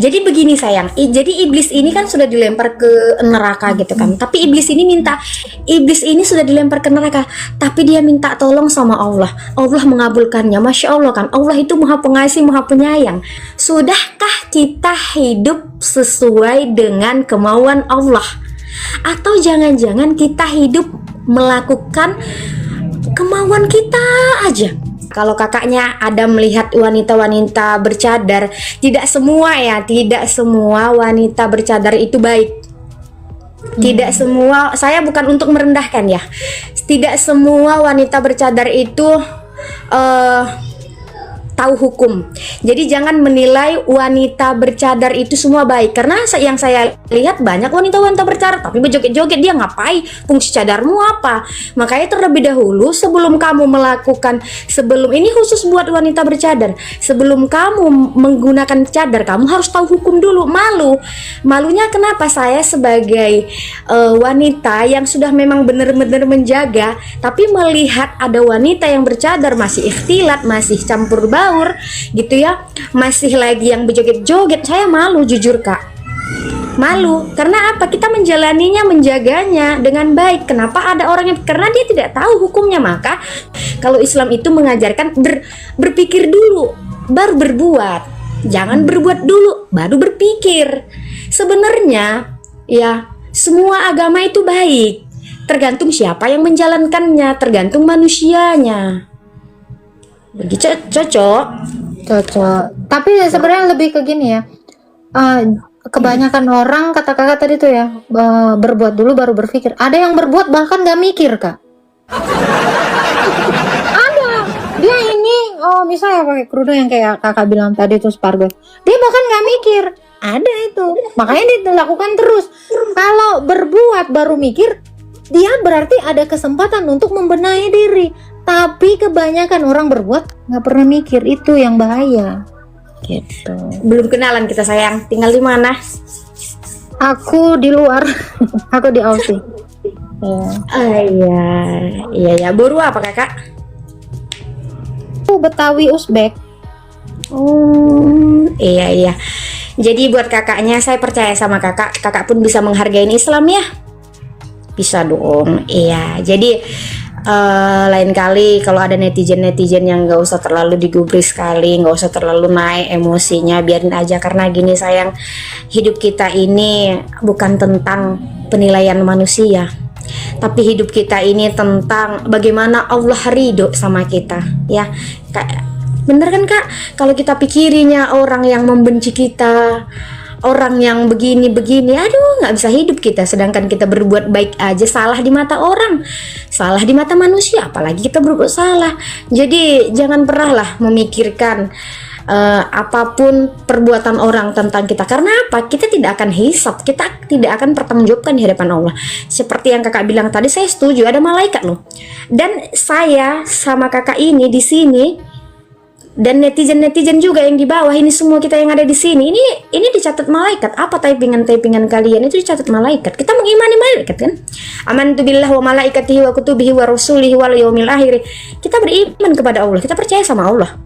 Jadi begini sayang, jadi iblis ini kan sudah dilempar ke neraka gitu kan. Tapi iblis ini sudah dilempar ke neraka, tapi dia minta tolong sama Allah. Allah mengabulkannya. Masya Allah kan, Allah itu maha pengasih, maha penyayang. Sudahkah kita hidup sesuai dengan kemauan Allah? Atau jangan-jangan kita hidup melakukan kemauan kita aja? Kalau kakaknya ada melihat wanita-wanita bercadar, tidak semua wanita bercadar itu baik. Tidak semua, saya bukan untuk merendahkan ya. Tidak semua wanita bercadar itu tahu hukum. Jadi jangan menilai wanita bercadar itu semua baik, karena yang saya lihat banyak wanita-wanita bercadar tapi berjoget-joget. Dia ngapain? Fungsi cadarmu apa? Makanya terlebih dahulu sebelum kamu melakukan, sebelum ini khusus buat wanita bercadar, sebelum kamu menggunakan cadar, kamu harus tahu hukum dulu. Malunya kenapa? Saya sebagai wanita yang sudah memang benar-benar menjaga, tapi melihat ada wanita yang bercadar masih ikhtilat, masih campur baur gitu ya, masih lagi yang berjoget-joget, saya malu jujur kak. Malu, karena apa? Kita menjalaninya, menjaganya dengan baik. Kenapa ada orang yang, karena dia tidak tahu hukumnya. Maka kalau Islam itu mengajarkan berpikir dulu baru berbuat. Jangan berbuat dulu baru berpikir. Sebenarnya ya, semua agama itu baik, tergantung siapa yang menjalankannya, tergantung manusianya. Begitu. Cocok. Tapi sebenarnya lebih ke gini ya, kebanyakan orang kata kakak tadi tuh ya, berbuat dulu baru berpikir. Ada yang berbuat bahkan gak mikir kak. Ada, dia ini misalnya pakai kerudung yang kayak kakak bilang tadi tuh Spargo, dia bahkan gak mikir. Ada itu, makanya dilakukan terus. Kalau berbuat baru mikir, dia berarti ada kesempatan untuk membenahi diri. Tapi kebanyakan orang berbuat nggak pernah mikir, itu yang bahaya. Gitu. Belum kenalan kita sayang, tinggal di mana? Aku di luar, aku di Aussie. Iya. Boru apa kakak? Aku Betawi Uzbek. Iya. Jadi buat kakaknya, saya percaya sama kakak pun bisa menghargai Islam ya. Bisa dong. Iya. Jadi lain kali kalau ada netizen yang nggak usah terlalu digubris sekali, nggak usah terlalu naik emosinya, biarin aja. Karena gini sayang, hidup kita ini bukan tentang penilaian manusia, tapi hidup kita ini tentang bagaimana Allah ridho sama kita ya. Bener kan kak? Kalau kita pikirinya orang yang membenci kita, orang yang begini, aduh nggak bisa hidup kita. Sedangkan kita berbuat baik aja salah di mata orang, salah di mata manusia, apalagi kita berbuat salah. Jadi jangan pernah lah memikirkan apapun perbuatan orang tentang kita. Karena apa? Kita tidak akan hisab, kita tidak akan pertanggungjawabkan di hadapan Allah. Seperti yang kakak bilang tadi, saya setuju, ada malaikat loh. Dan saya sama kakak ini di sini, dan netizen juga yang di bawah ini, semua kita yang ada di sini, ini dicatat malaikat. Apa typingan kalian itu dicatat malaikat. Kita mengimani malaikat kan? Amantu billah wa malaikatihi wa kutubihi wa rusulihi wal yaumil akhir. Kita beriman kepada Allah, kita percaya sama Allah.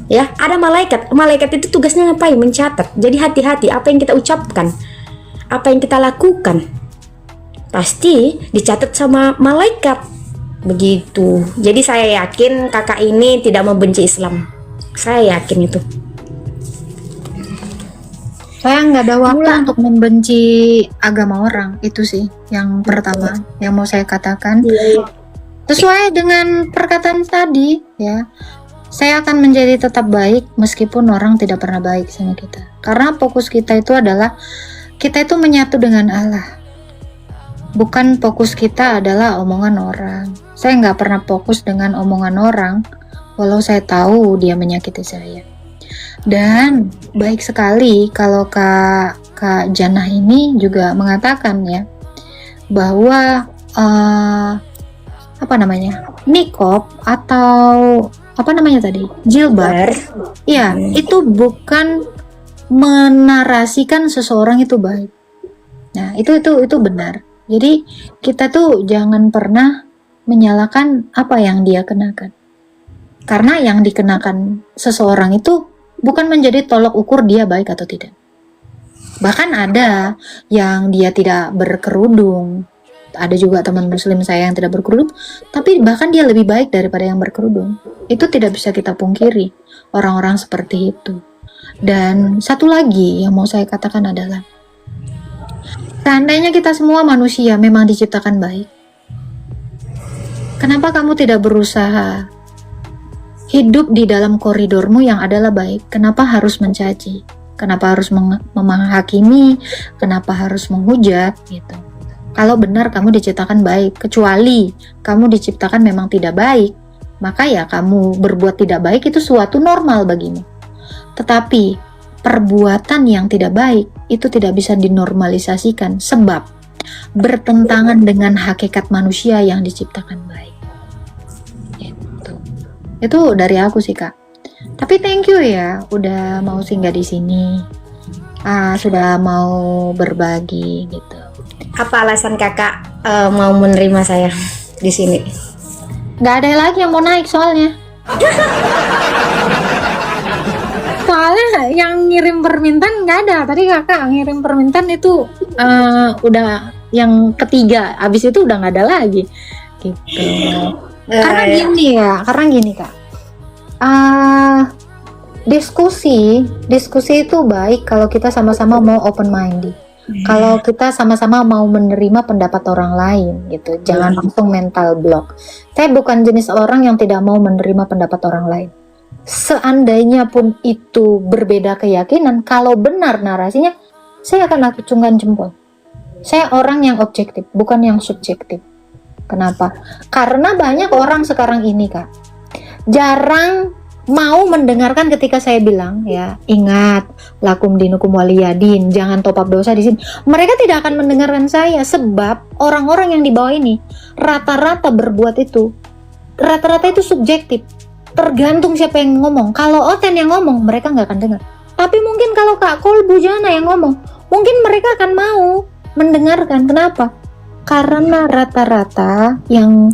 Ya, ada malaikat. Malaikat itu tugasnya ngapain? Mencatat. Jadi hati-hati apa yang kita ucapkan, apa yang kita lakukan, pasti dicatat sama malaikat. Begitu. Jadi saya yakin kakak ini tidak membenci Islam. Saya yakin itu. Saya nggak ada waktu untuk membenci agama orang, itu sih yang pertama yang mau saya katakan. Sesuai dengan perkataan tadi ya, saya akan menjadi tetap baik meskipun orang tidak pernah baik sama kita. Karena fokus kita itu adalah kita itu menyatu dengan Allah. Bukan fokus kita adalah omongan orang. Saya nggak pernah fokus dengan omongan orang, walau saya tahu dia menyakiti saya. Dan baik sekali kalau Kak Janah ini juga mengatakan ya, bahwa niqab atau apa namanya tadi, jilbab, ya itu bukan menarasikan seseorang itu baik. Nah itu benar. Jadi kita tuh jangan pernah menyalahkan apa yang dia kenakan. Karena yang dikenakan seseorang itu bukan menjadi tolok ukur dia baik atau tidak. Bahkan ada yang dia tidak berkerudung. Ada juga teman muslim saya yang tidak berkerudung, tapi bahkan dia lebih baik daripada yang berkerudung. Itu tidak bisa kita pungkiri, orang-orang seperti itu. Dan satu lagi yang mau saya katakan adalah, seandainya kita semua manusia memang diciptakan baik, kenapa kamu tidak berusaha hidup di dalam koridormu yang adalah baik? Kenapa harus mencaci? Kenapa harus menghakimi? Kenapa harus menghujat gitu? Kalau benar kamu diciptakan baik, kecuali kamu diciptakan memang tidak baik, maka ya kamu berbuat tidak baik itu suatu normal bagimu. Tetapi perbuatan yang tidak baik itu tidak bisa dinormalisasikan, sebab bertentangan dengan hakikat manusia yang diciptakan baik. Itu dari aku sih, Kak. Tapi thank you ya udah mau singgah di sini. Sudah mau berbagi gitu. Apa alasan kakak mau menerima saya di sini? Gak ada lagi yang mau naik soalnya. Soalnya yang ngirim permintaan nggak ada. Tadi kakak ngirim permintaan itu udah yang ketiga. Abis itu udah nggak ada lagi. Gitu. Karena gini kak. Diskusi itu baik kalau kita sama-sama mau open minded. Kalau kita sama-sama mau menerima pendapat orang lain gitu, jangan langsung mental block. Saya bukan jenis orang yang tidak mau menerima pendapat orang lain. Seandainya pun itu berbeda keyakinan, kalau benar narasinya, saya akan acungkan jempol. Saya orang yang objektif, bukan yang subjektif. Kenapa? Karena banyak orang sekarang ini, Kak, jarang mau mendengarkan ketika saya bilang, ya, ingat, lakum dinukum waliyadin, jangan top up dosa di sini. Mereka tidak akan mendengarkan saya, sebab orang-orang yang di bawah ini rata-rata berbuat itu. Rata-rata itu subjektif. Tergantung siapa yang ngomong. Kalau Oten yang ngomong, mereka nggak akan dengar. Tapi mungkin kalau Kak Kolbu Jana yang ngomong, mungkin mereka akan mau mendengarkan. Kenapa? Karena rata-rata yang,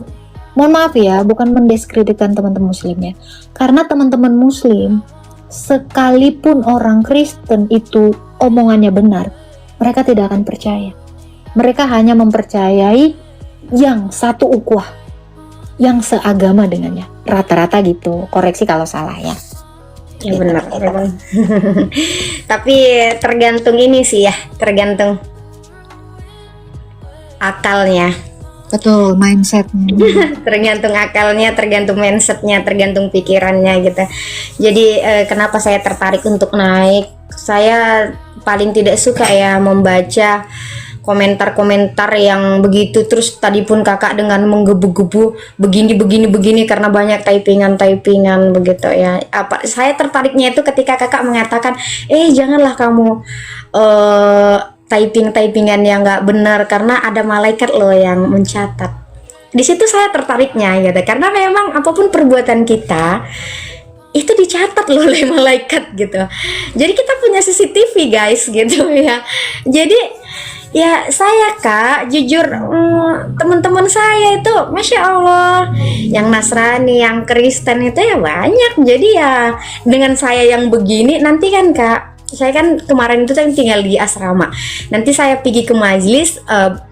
mohon maaf ya, bukan mendiskreditkan teman-teman muslim ya, karena teman-teman muslim sekalipun orang Kristen itu omongannya benar, mereka tidak akan percaya. Mereka hanya mempercayai yang satu ukhuwah, yang seagama dengannya, rata-rata gitu. Koreksi kalau salah ya. Ya benar. Tapi tergantung ini sih ya, tergantung akalnya. Betul, mindsetnya. Tergantung akalnya, tergantung mindsetnya, tergantung pikirannya gitu. Jadi kenapa saya tertarik untuk naik? Saya paling tidak suka ya membaca komentar-komentar yang begitu, terus tadi pun kakak dengan menggebu-gebu begini karena banyak typingan begitu ya. Saya tertariknya itu ketika kakak mengatakan, janganlah kamu typingan yang nggak benar karena ada malaikat loh yang mencatat. Di situ saya tertariknya gitu, karena memang apapun perbuatan kita itu dicatat loh oleh malaikat gitu. Jadi kita punya CCTV guys gitu ya. Jadi ya saya Kak jujur, teman-teman saya itu Masya Allah yang Nasrani, yang Kristen itu ya banyak. Jadi ya dengan saya yang begini nanti kan Kak, saya kan kemarin itu saya tinggal di asrama. Nanti saya pergi ke majelis,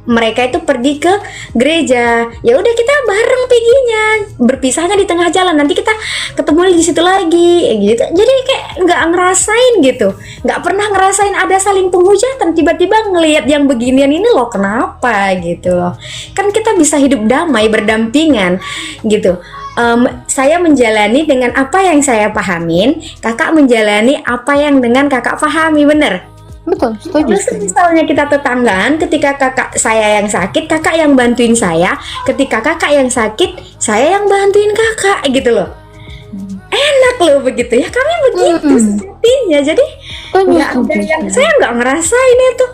mereka itu pergi ke gereja. Ya udah kita bareng perginya, berpisahnya di tengah jalan. Nanti kita ketemu di situ lagi, gitu. Jadi kayak nggak ngerasain gitu, nggak pernah ngerasain ada saling penghujatan. Tiba-tiba ngelihat yang beginian ini loh, kenapa gitu loh? Kan kita bisa hidup damai, berdampingan gitu. Saya menjalani dengan apa yang saya pahamin, kakak menjalani apa yang dengan kakak pahami, bener? Betul, setuju. Terus misalnya kita tetanggaan, ketika kakak saya yang sakit, kakak yang bantuin saya. Ketika kakak yang sakit, saya yang bantuin kakak gitu loh. Enak loh begitu ya, kami begitu sepertinya. Jadi nggak ada yang, saya nggak ngerasain itu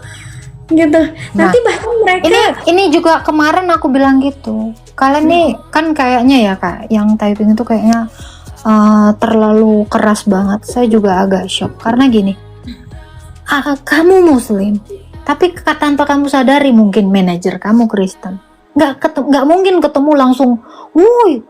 gitu. Nanti bahkan mereka ini juga kemarin aku bilang gitu. Kalian nih kan kayaknya ya Kak, yang typing itu kayaknya terlalu keras banget. Saya juga agak shock karena gini, kamu muslim, tapi tanpa kamu sadari mungkin manajer kamu Kristen. Nggak mungkin ketemu langsung, woi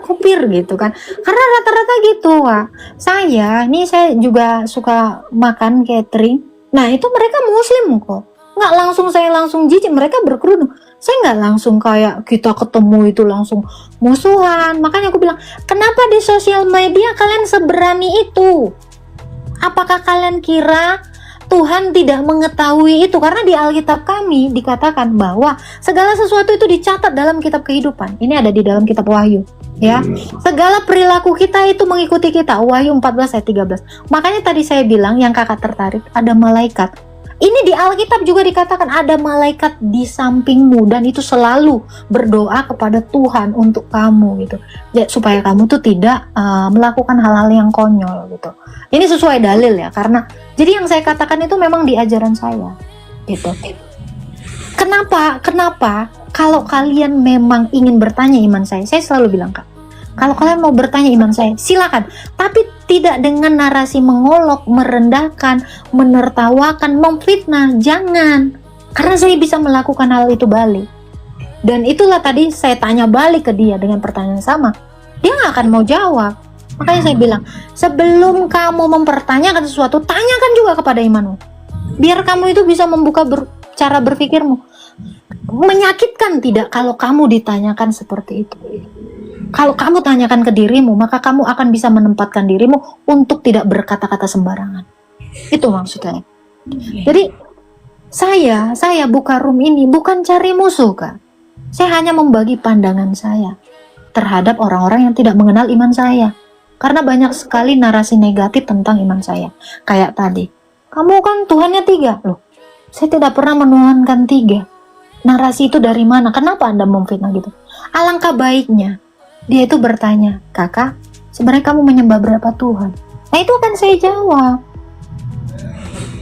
kupir gitu kan. Karena rata-rata gitu Kak. Saya juga suka makan catering. Nah itu mereka muslim kok, nggak langsung saya langsung jijik, mereka berkerudung. Saya nggak langsung kayak kita ketemu itu langsung musuhan. Makanya aku bilang, kenapa di sosial media kalian seberani itu? Apakah kalian kira Tuhan tidak mengetahui itu? Karena di Alkitab kami dikatakan bahwa segala sesuatu itu dicatat dalam kitab kehidupan. Ini ada di dalam kitab Wahyu, ya. Segala perilaku kita itu mengikuti kita. Wahyu 14 ayat 13. Makanya tadi saya bilang yang kakak tertarik, ada malaikat. Ini di Alkitab juga dikatakan ada malaikat di sampingmu dan itu selalu berdoa kepada Tuhan untuk kamu gitu. Ya, supaya kamu tuh tidak melakukan hal-hal yang konyol gitu. Ini sesuai dalil ya, karena jadi yang saya katakan itu memang di ajaran saya gitu. Kenapa kalau kalian memang ingin bertanya iman saya selalu bilang, Kak, kalau kalian mau bertanya iman saya, silakan. Tapi tidak dengan narasi mengolok, merendahkan, menertawakan, memfitnah. Jangan. Karena saya bisa melakukan hal itu balik. Dan itulah tadi saya tanya balik ke dia dengan pertanyaan yang sama. Dia nggak akan mau jawab. Makanya saya bilang, sebelum kamu mempertanyakan sesuatu, tanyakan juga kepada imanmu. Biar kamu itu bisa membuka cara berpikirmu. Menyakitkan tidak kalau kamu ditanyakan seperti itu? Kalau kamu tanyakan ke dirimu, maka kamu akan bisa menempatkan dirimu untuk tidak berkata-kata sembarangan. Itu maksudnya. Jadi saya buka room ini bukan cari musuh, Kak. Saya hanya membagi pandangan saya terhadap orang-orang yang tidak mengenal iman saya. Karena banyak sekali narasi negatif tentang iman saya. Kayak tadi, kamu kan Tuhannya 3. Loh, saya tidak pernah menuhankan 3. Narasi itu dari mana? Kenapa Anda memfitnah gitu? Alangkah baiknya dia itu bertanya, kakak, sebenarnya kamu menyembah berapa Tuhan? Nah itu akan saya jawab.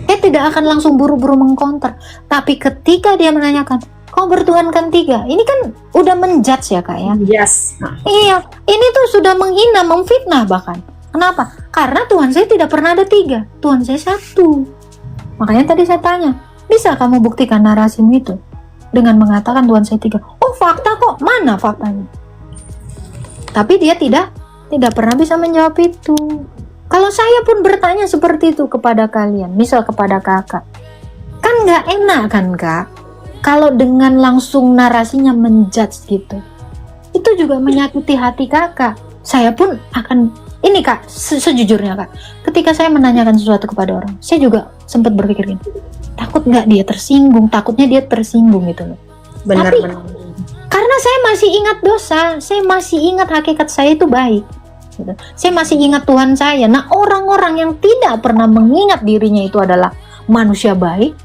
Saya tidak akan langsung buru-buru mengkonter. Tapi ketika dia menanyakan, kau bertuhankan 3? Ini kan udah menjudge ya, Kak ya? Yes. Iya, ini tuh sudah menghina, memfitnah bahkan. Kenapa? Karena Tuhan saya tidak pernah ada 3. Tuhan saya 1. Makanya tadi saya tanya, bisa kamu buktikan narasimu itu dengan mengatakan Tuhan saya 3? Oh, fakta kok. Mana faktanya? Tapi dia tidak pernah bisa menjawab itu. Kalau saya pun bertanya seperti itu kepada kalian, misal kepada kakak, kan nggak enak kan, Kak? Kalau dengan langsung narasinya menjudge gitu, itu juga menyakiti hati kakak. Saya pun akan, ini Kak, sejujurnya Kak, ketika saya menanyakan sesuatu kepada orang, saya juga sempat berpikir gini, takut nggak dia tersinggung, takutnya dia tersinggung gitu loh. Benar-benar. Karena saya masih ingat dosa, saya masih ingat hakikat saya itu baik gitu. Saya masih ingat Tuhan saya. Nah, orang-orang yang tidak pernah mengingat dirinya itu adalah manusia baik,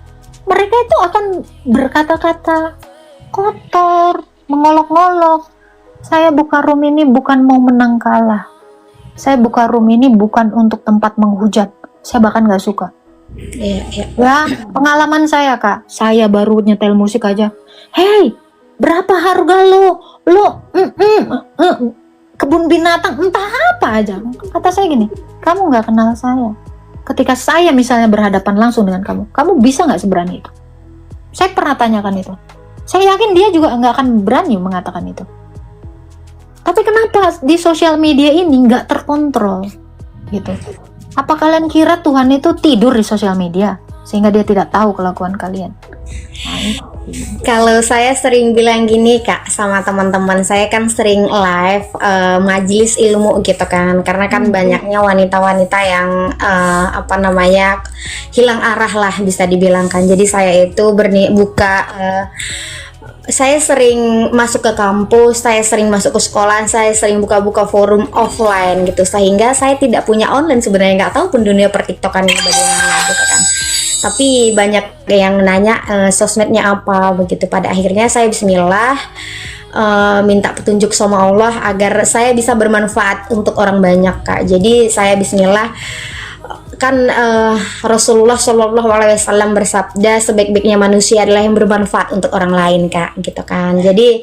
mereka itu akan berkata-kata kotor, mengolok-ngolok. Saya buka room ini bukan mau menang kalah. Saya buka room ini bukan untuk tempat menghujat. Saya bahkan gak suka. Iya. Ya, pengalaman saya, Kak. Saya baru nyetel musik aja. Hey, berapa harga lo kebun binatang entah apa aja. Kata saya gini, kamu nggak kenal saya. Ketika saya misalnya berhadapan langsung dengan kamu bisa nggak seberani itu? Saya pernah tanyakan itu. Saya yakin dia juga nggak akan berani mengatakan itu. Tapi kenapa di sosial media ini nggak terkontrol gitu? Apa kalian kira Tuhan itu tidur di sosial media sehingga dia tidak tahu kelakuan kalian? Kalau saya sering bilang gini Kak sama teman-teman saya, kan sering live majelis ilmu gitu kan, karena kan banyaknya wanita-wanita yang hilang arah lah bisa dibilangkan. Jadi saya itu saya sering masuk ke kampus, saya sering masuk ke sekolah, saya sering buka-buka forum offline gitu, sehingga saya tidak punya online sebenarnya, nggak tahu pun dunia pertiktokan ini bagaimana gitu kan. Tapi banyak yang nanya sosmednya apa begitu. Pada akhirnya saya bismillah minta petunjuk sama Allah agar saya bisa bermanfaat untuk orang banyak Kak. Jadi saya bismillah, kan Rasulullah Shallallahu Alaihi Wasallam bersabda sebaik-baiknya manusia adalah yang bermanfaat untuk orang lain Kak, gitu kan. Jadi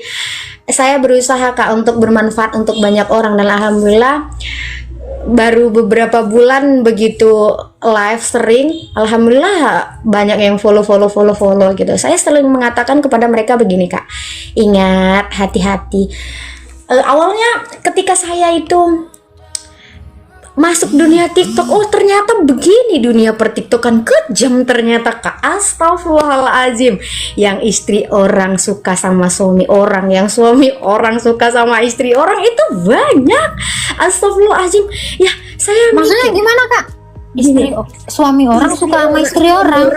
saya berusaha Kak untuk bermanfaat untuk banyak orang, dan alhamdulillah baru beberapa bulan begitu live sering, alhamdulillah banyak yang follow gitu. Saya sering mengatakan kepada mereka begini Kak, ingat, hati-hati. Awalnya ketika saya itu masuk dunia TikTok, oh ternyata begini dunia pertiktokan, kejam ternyata Kak. Astagfirullahaladzim. Yang istri orang suka sama suami orang, yang suami orang suka sama istri orang, itu banyak. Astagfirullahaladzim. Ya saya Maksudnya mikir, gimana Kak? gini, Suami orang suka sama istri orang.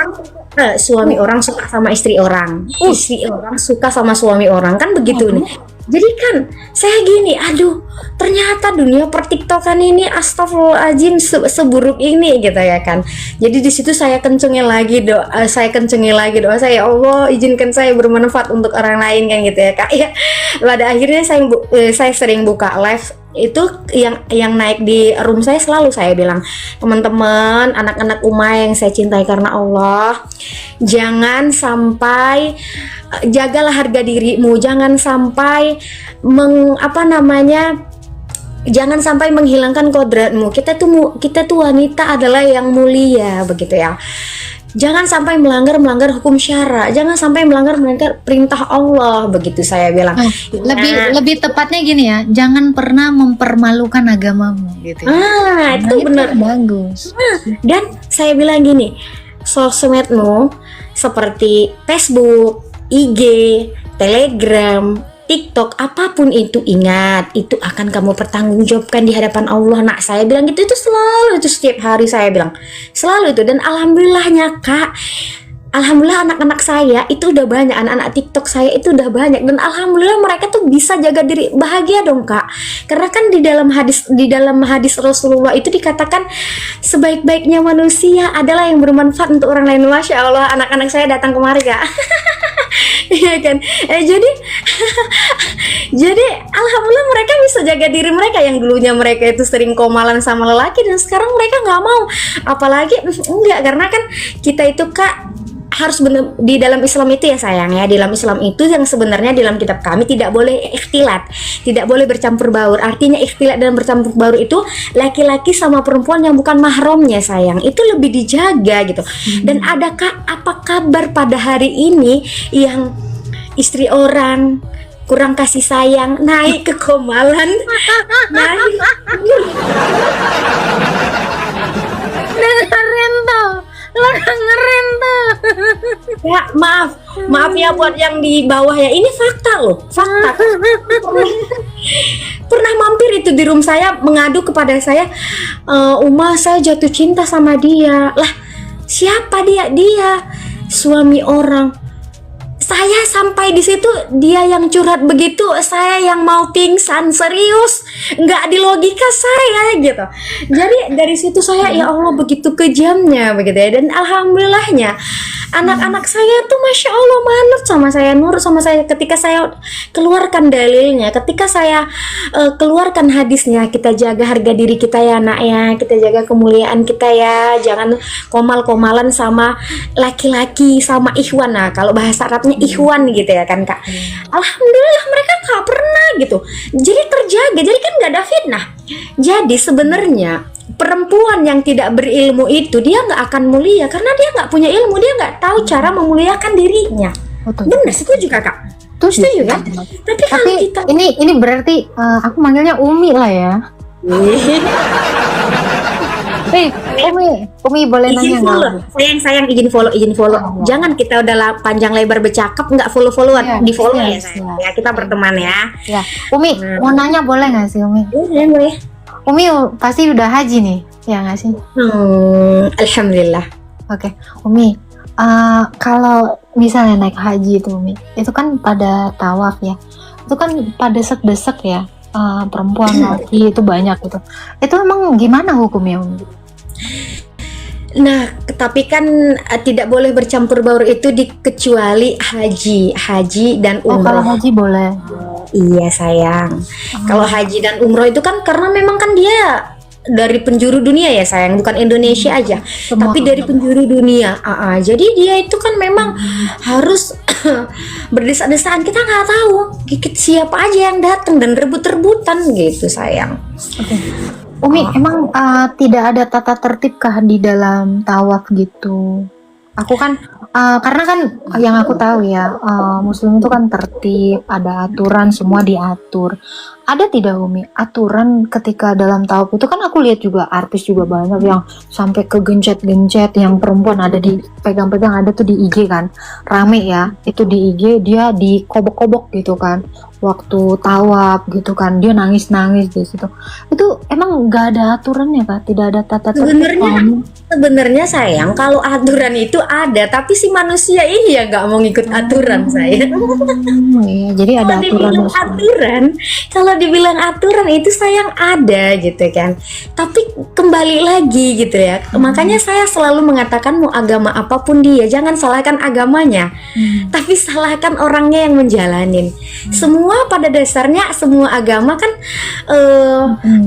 suami orang suka sama istri orang, istri orang suka sama suami orang, kan begitu nih. Jadi kan saya gini, aduh ternyata dunia pertiktokan ini astagfirullahaladzim seburuk ini gitu ya kan. Jadi di situ saya kencengin lagi doa, saya, ya Allah izinkan saya bermanfaat untuk orang lain kan gitu ya Kak. Ya pada akhirnya saya sering buka live itu, yang naik di room saya selalu saya bilang, teman-teman anak-anak Uma yang saya cintai karena Allah, jangan sampai, jagalah harga dirimu, jangan sampai jangan sampai menghilangkan kodratmu. Kita tuh wanita adalah yang mulia begitu ya. Jangan sampai melanggar hukum syara, jangan sampai melanggar perintah Allah, begitu saya bilang. Lebih tepatnya gini ya, jangan pernah mempermalukan agamamu gitu. Itu benar, bagus. Dan saya bilang gini, sosmedmu seperti Facebook, IG, Telegram, TikTok, apapun itu, ingat itu akan kamu pertanggungjawabkan di hadapan Allah. Nak, saya bilang gitu, itu selalu, itu setiap hari saya bilang selalu itu. Dan alhamdulillahnya Kak, alhamdulillah anak-anak saya itu udah banyak, anak-anak TikTok saya itu udah banyak, dan alhamdulillah mereka tuh bisa jaga diri, bahagia dong Kak. Karena kan di dalam hadis Rasulullah itu dikatakan sebaik-baiknya manusia adalah yang bermanfaat untuk orang lain. Masya Allah, anak-anak saya datang kemari Kak. Iya kan, jadi alhamdulillah mereka bisa jaga diri mereka, yang dulunya mereka itu sering komalan sama lelaki dan sekarang mereka nggak mau, apalagi enggak, karena kan kita itu Kak harus benar di dalam Islam itu ya sayang ya, di dalam Islam itu yang sebenarnya dalam kitab kami tidak boleh ikhtilat, tidak boleh bercampur baur. Artinya ikhtilat dan bercampur baur itu laki-laki sama perempuan yang bukan mahramnya sayang, itu lebih dijaga gitu. Dan adakah apa kabar pada hari ini yang istri orang kurang kasih sayang, naik ke komalan, naik Dengerin tuh, lo dengerin tuh. Ya maaf ya buat yang di bawah ya, ini fakta loh, fakta. Pernah mampir itu di room saya, mengadu kepada saya, Uma saya jatuh cinta sama dia. Lah siapa dia? Dia suami orang. Saya sampai di situ dia yang curhat begitu, saya yang mau pingsan, serius, nggak di logika saya gitu. Jadi dari situ saya, ya Allah begitu kejamnya begitu ya. Dan alhamdulillahnya anak-anak saya tuh masya Allah manut sama saya, nurut sama saya ketika saya keluarkan dalilnya, ketika saya keluarkan hadisnya, kita jaga harga diri kita ya nak ya, kita jaga kemuliaan kita ya, jangan komal-komalan sama laki-laki, sama ikhwan. Nah kalau bahasa Arabnya ikhwan gitu ya kan Kak. Alhamdulillah mereka gak pernah gitu, jadi terjaga, jadi kan gak ada fitnah. Jadi sebenarnya perempuan yang tidak berilmu itu dia nggak akan mulia karena dia nggak punya ilmu, dia nggak tahu cara memuliakan dirinya. Benar, setuju Kakak? Setuju kan? Tapi kalau kita ini berarti aku manggilnya Umi lah ya. Umi boleh nanya nggak? Sayang izin follow. Jangan kita udah panjang lebar bercakap nggak followan, di follow ya sayang. Ya kita berteman ya. Ya, Umi mau nanya boleh nggak sih Umi? Boleh. Umi pasti udah haji nih, ya nggak sih? Alhamdulillah. Oke, Umi, kalau misalnya naik haji itu Umi, itu kan pada tawaf ya, itu kan pada desek-desek ya, perempuan laki itu banyak gitu. Itu emang gimana hukumnya Umi? Nah, tapi kan tidak boleh bercampur baur itu kecuali haji dan umroh. Kalau haji boleh. Iya sayang. Kalau haji dan umroh itu kan karena memang kan dia dari penjuru dunia ya sayang, bukan Indonesia aja, tapi dari penjuru dunia. Jadi dia itu kan memang harus berdesak-desakan, kita nggak tahu siapa aja yang datang dan rebut-rebutan gitu sayang. Umi, emang tidak ada tata tertib kah di dalam tawaf gitu? Aku kan karena kan yang aku tahu ya, Muslim itu kan tertib, ada aturan, semua diatur. Ada tidak Umi aturan ketika dalam tawaf itu? Kan aku lihat juga artis juga banyak yang sampai ke gencet-gencet, yang perempuan ada di pegang-pegang, ada tuh di IG kan, rame ya, itu di IG dia dikobok-kobok gitu kan, waktu tawaf gitu kan, dia nangis-nangis di situ. Itu emang nggak ada aturannya Kak? Tidak ada tata tertib? Sebenarnya sayang, kalau aturan itu ada, tapi si manusia ini ya nggak mau ngikut aturan sayang. Iya, jadi ada Kalau dibilang aturan itu sayang ada gitu kan. Tapi kembali lagi gitu ya. Makanya saya selalu mengatakan mau agama apapun dia, jangan salahkan agamanya, tapi salahkan orangnya yang menjalanin. Semua pada dasarnya semua agama kan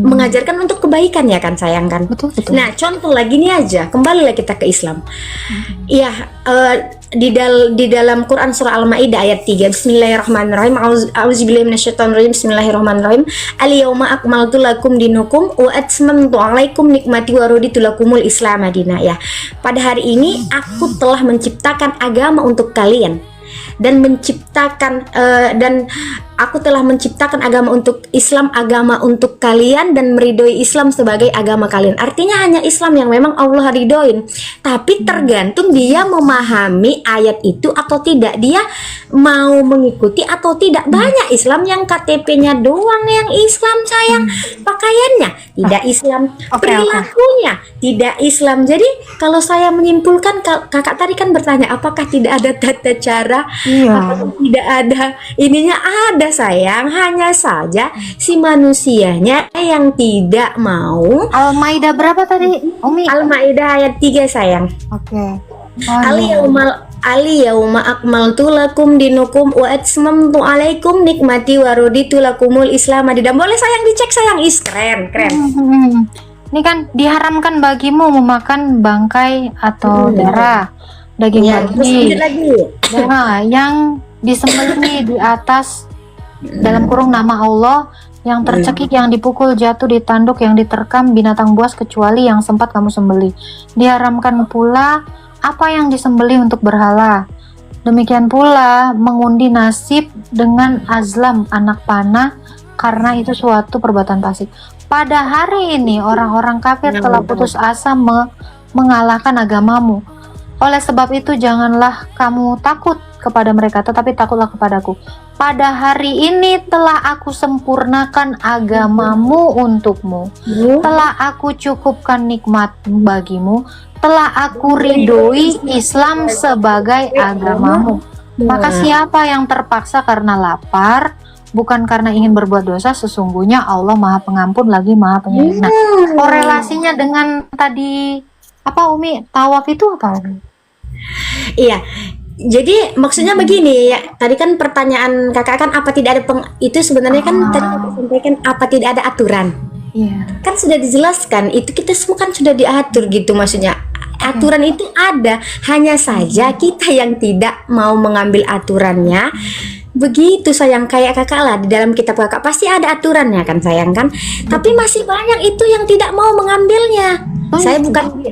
mengajarkan untuk kebaikan ya kan sayang kan. Betul. Nah contoh lagi nih aja, kembalilah kita ke Islam. Iya, di dalam Quran surah Al-Maidah ayat 3, Bismillahirrahmanirrahim. A'udzubillahi minasyaitonirrajim. Bismillahirrahmanirrahim. Al-yauma akmaltu lakum dinukum wa atmamtu 'alaikum nikmati wa raditu lakumul Islam madina. Ya. Pada hari ini aku telah menciptakan agama untuk kalian dan aku telah menciptakan agama untuk Islam, agama untuk kalian, dan meridhoi Islam sebagai agama kalian. Artinya hanya Islam yang memang Allah ridhoin. Tapi tergantung dia memahami ayat itu atau tidak, dia mau mengikuti atau tidak. Banyak Islam yang KTP-nya doang yang Islam sayang, pakaiannya tidak Islam, perilakunya tidak Islam. Jadi kalau saya menyimpulkan, kakak tadi kan bertanya apakah tidak ada tata cara, apakah tidak ada ininya, ada sayang, hanya saja si manusianya yang tidak mau. Al-Maidah berapa tadi Umi? Al-Maidah ayat 3 sayang. Oke. Al-yauma akmaltu lakum dinukum wa atmamtu 'alaikum nikmati wa raditu lakumul Islam madina. Boleh sayang dicek sayang, keren. Ini kan diharamkan bagimu memakan bangkai atau darah, daging babi. Nah, yang disembelih di atas dalam kurung nama Allah, yang tercekik, yang dipukul, jatuh, ditanduk, yang diterkam binatang buas kecuali yang sempat kamu sembelih. Diharamkan pula apa yang disembelih untuk berhala. Demikian pula mengundi nasib dengan azlam anak panah, karena itu suatu perbuatan fasik. Pada hari ini orang-orang kafir telah putus asa mengalahkan agamamu. Oleh sebab itu janganlah kamu takut kepada mereka, tetapi takutlah kepadaku. Pada hari ini telah aku sempurnakan agamamu untukmu, telah aku cukupkan nikmat bagimu, telah aku ridhoi Islam sebagai agamamu. Maka siapa yang terpaksa karena lapar, bukan karena ingin berbuat dosa, sesungguhnya Allah Maha Pengampun lagi Maha Penyayang. Nah, korelasinya dengan tadi apa Umi, tawaf itu apa Umi? Iya, jadi maksudnya begini ya. Tadi kan pertanyaan kakak kan apa tidak ada itu sebenarnya kan tadi kakak sampaikan apa tidak ada aturan. Iya. Kan sudah dijelaskan itu, kita semua kan sudah diatur gitu, maksudnya aturan itu ada, hanya saja kita yang tidak mau mengambil aturannya. Begitu sayang, kayak kakak lah, di dalam kitab kakak pasti ada aturannya kan sayang kan, tapi masih banyak itu yang tidak mau mengambilnya. Saya bukan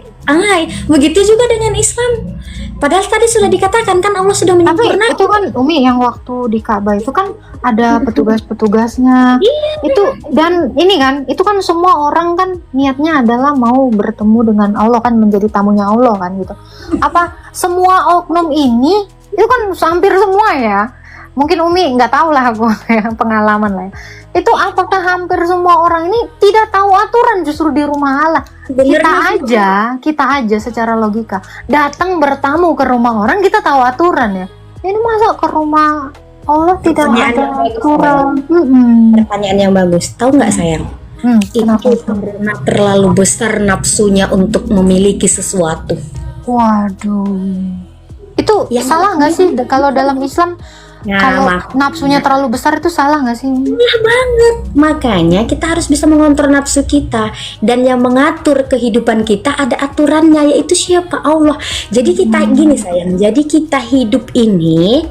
begitu juga dengan Islam. Padahal tadi sudah dikatakan kan Allah sudah menyempurnakan. Tapi itu kan Umi yang waktu di Ka'bah itu kan ada petugas-petugasnya. Itu dan ini kan itu kan semua orang kan niatnya adalah mau bertemu dengan Allah kan, menjadi tamunya Allah kan gitu. Apa semua oknum ini itu kan hampir semua ya. Mungkin Umi nggak tahu lah aku ya, pengalaman lah ya. Itu apakah hampir semua orang ini tidak tahu aturan justru di rumah Allah? Kita aja secara logika datang bertamu ke rumah orang, kita tahu aturan ya. Ini masa ke rumah Allah tidak ada aturan? Pertanyaan yang bagus. Tahu nggak sayang? Itu karena terlalu besar nafsunya untuk memiliki sesuatu. Waduh. Itu ya, salah nggak sih kalau dalam Islam? Kalau nafsunya terlalu besar itu salah nggak sih? Salah banget. Makanya kita harus bisa mengontrol nafsu kita, dan yang mengatur kehidupan kita ada aturannya, yaitu siapa? Allah. Jadi kita gini sayang, jadi kita hidup ini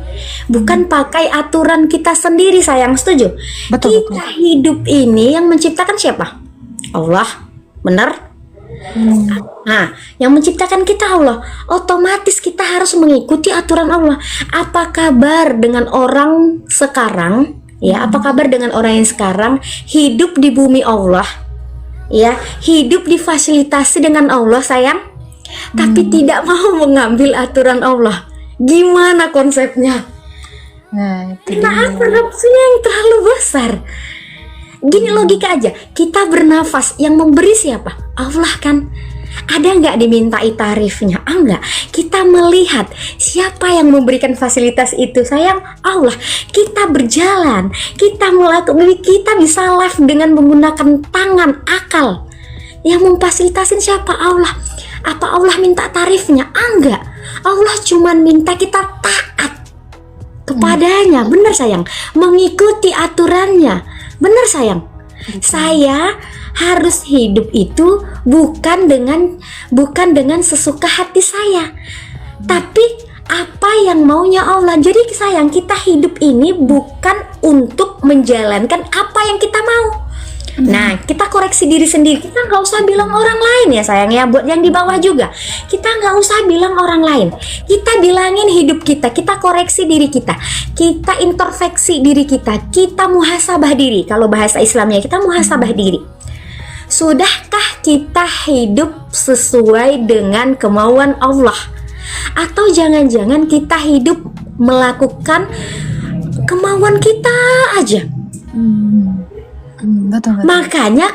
bukan pakai aturan kita sendiri sayang, setuju? Betul. Hidup ini yang menciptakan siapa? Allah. Benar? Nah, yang menciptakan kita Allah, otomatis kita harus mengikuti aturan Allah. Apa kabar dengan orang sekarang? Ya, apa kabar dengan orang yang sekarang hidup di bumi Allah? Ya, hidup difasilitasi dengan Allah, sayang, tapi tidak mau mengambil aturan Allah. Gimana konsepnya? Nah, itu Karena dia. apa? Nafsunya yang terlalu besar. Gini logika aja, kita bernafas, yang memberi siapa? Allah kan. Ada nggak dimintai tarifnya? Enggak. Kita melihat siapa yang memberikan fasilitas itu, sayang, Allah. Kita berjalan, kita melakukan, kita bisa live dengan menggunakan tangan, akal. Yang memfasilitasin siapa? Allah. Apa Allah minta tarifnya? Enggak. Allah cuman minta kita taat kepadanya. Benar, sayang, mengikuti aturannya. Benar, sayang. Saya harus hidup itu bukan dengan sesuka hati saya, tapi apa yang maunya Allah. Jadi sayang, kita hidup ini bukan untuk menjalankan apa yang kita mau. Nah, kita koreksi diri sendiri. Kita nggak usah bilang orang lain ya, sayang ya. Buat yang di bawah juga, kita nggak usah bilang orang lain. Kita bilangin hidup kita. Kita koreksi diri kita. Kita introspeksi diri kita. Kita muhasabah diri. Kalau bahasa Islamnya, kita muhasabah diri. Sudahkah kita hidup sesuai dengan kemauan Allah? Atau jangan-jangan kita hidup melakukan kemauan kita aja? Betul. Makanya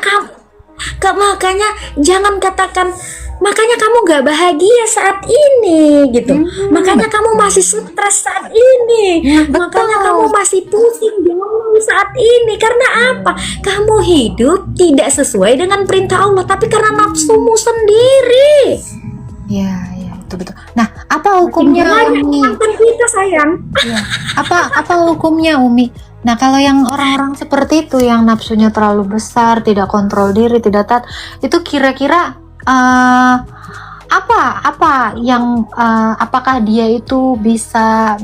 jangan katakan makanya kamu gak bahagia saat ini gitu. Makanya kamu masih stres saat ini. Makanya kamu masih pusing bingung saat ini. Karena apa? Kamu hidup tidak sesuai dengan perintah Allah, tapi karena nafsumu sendiri. Ya, itu betul. Nah, apa hukumnya, Umi? Kita, sayang. Ya. Apa hukumnya, Umi? Nah, kalau yang orang-orang seperti itu yang nafsunya terlalu besar, tidak kontrol diri, tidak taat, itu kira-kira apakah dia itu bisa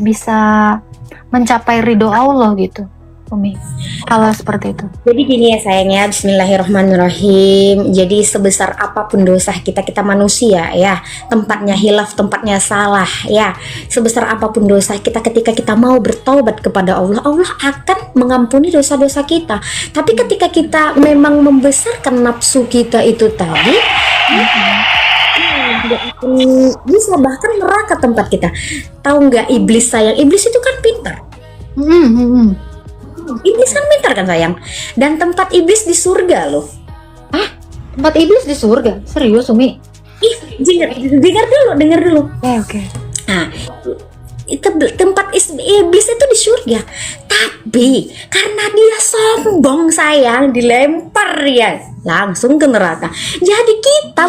mencapai ridho Allah gitu, Umi? Kalau seperti itu. Jadi gini ya, sayangnya, bismillahirrahmanirrahim. Jadi sebesar apapun dosa kita manusia ya, tempatnya hilaf, tempatnya salah ya. Sebesar apapun dosa kita, ketika kita mau bertaubat kepada Allah, Allah akan mengampuni dosa-dosa kita. Tapi ketika kita memang membesarkan nafsu kita itu tadi, bisa bahkan neraka tempat kita. Tahu nggak iblis, sayang? Iblis itu kan pintar. Iblis kan pintar kan, sayang? Dan tempat iblis di surga loh. Tempat iblis di surga? Serius, Umi? Dengar dulu. Oke. Nah, itu tempat iblis itu di surga. Tapi karena dia sombong, sayang, dilempar ya langsung ke neraka. Jadi kita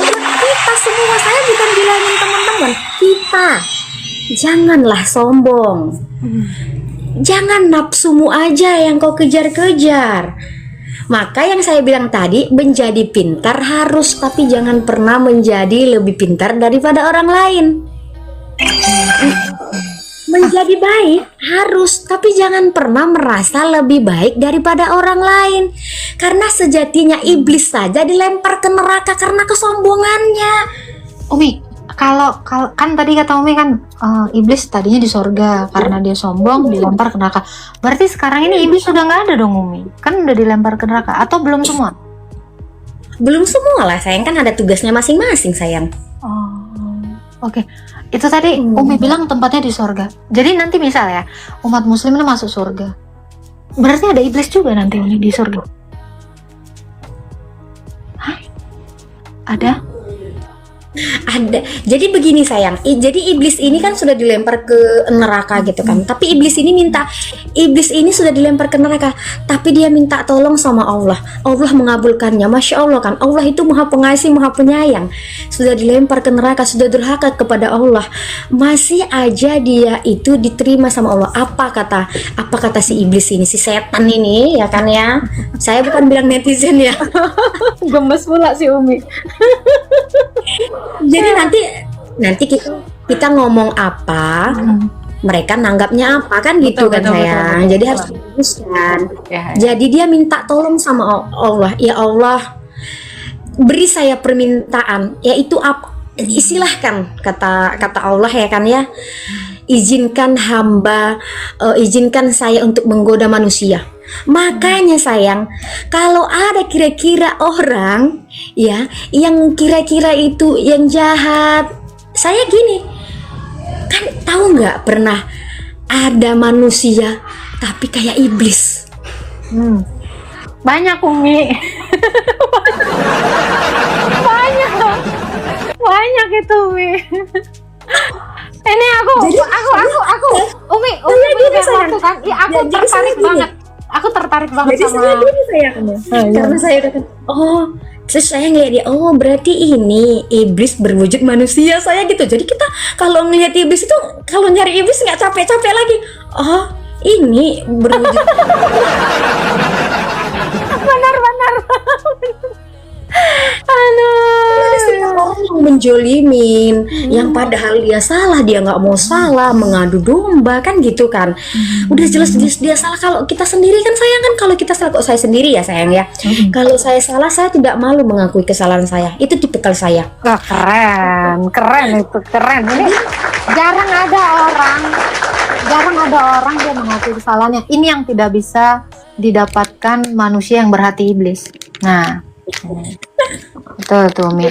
semua, saya bukan bilangin teman-teman, kita janganlah sombong. Jangan nafsumu aja yang kau kejar-kejar. Maka yang saya bilang tadi, menjadi pintar harus, tapi jangan pernah menjadi lebih pintar daripada orang lain. Menjadi baik harus, tapi jangan pernah merasa lebih baik daripada orang lain. Karena sejatinya iblis saja dilempar ke neraka karena kesombongannya. Umi, kalau kan tadi kata Umi kan iblis tadinya di surga, karena dia sombong dilempar ke neraka. Berarti sekarang ini iblis sudah nggak ada dong, Umi? Kan udah dilempar ke neraka atau belum semua? Belum semua lah, sayang, kan ada tugasnya masing-masing, sayang. Oke. Itu tadi Umi bilang tempatnya di surga. Jadi nanti misal ya umat muslim ini masuk surga, berarti ada iblis juga nanti Umi di surga? Hah? Ada? Ada. Jadi begini, sayang. Jadi iblis ini kan sudah dilempar ke neraka gitu kan. Tapi iblis ini sudah dilempar ke neraka, tapi dia minta tolong sama Allah. Allah mengabulkannya. Masya Allah kan. Allah itu Maha Pengasih, Maha Penyayang. Sudah dilempar ke neraka, sudah durhaka kepada Allah. Masih aja dia itu diterima sama Allah. Apa kata si iblis ini, si setan ini ya kan ya. Saya bukan bilang netizen ya. Gemes pula si Umi. Jadi nanti kita ngomong apa, mereka nanggapnya apa kan gitu kan, sayang. Jadi harus diluruskan. Jadi dia minta tolong sama Allah. Ya Allah, beri saya permintaan, yaitu apa? Silahkan, kata Allah ya kan ya. Izinkan saya untuk menggoda manusia. Makanya sayang, kalau ada kira-kira orang ya yang kira-kira itu yang jahat, saya gini, kan tahu nggak pernah ada manusia tapi kayak iblis. Banyak Umi. banyak itu Umi. Ini aku Umi waktu kan, iya aku tertarik banget. Aku tertarik banget Jadi sama. saya gini sayang, karena saya udah terus saya ngeliat dia, berarti ini iblis berwujud manusia, saya gitu. Jadi kita kalau ngeliat iblis itu, kalau nyari iblis nggak capek-capek lagi. Ini berwujud. benar. Ada orang yang menjolimin, yang padahal dia salah, dia nggak mau salah, mengadu domba kan gitu kan. Udah jelas dia salah. Kalau kita sendiri kan sayang kan, kalau kita salah, kok saya sendiri ya sayang ya. Kalau saya salah, saya tidak malu mengakui kesalahan saya. Itu tipikal saya. Wah, keren itu keren. Ini jarang ada orang dia mengakui kesalahannya. Ini yang tidak bisa didapatkan manusia yang berhati iblis. Nah, betul tuh Mi.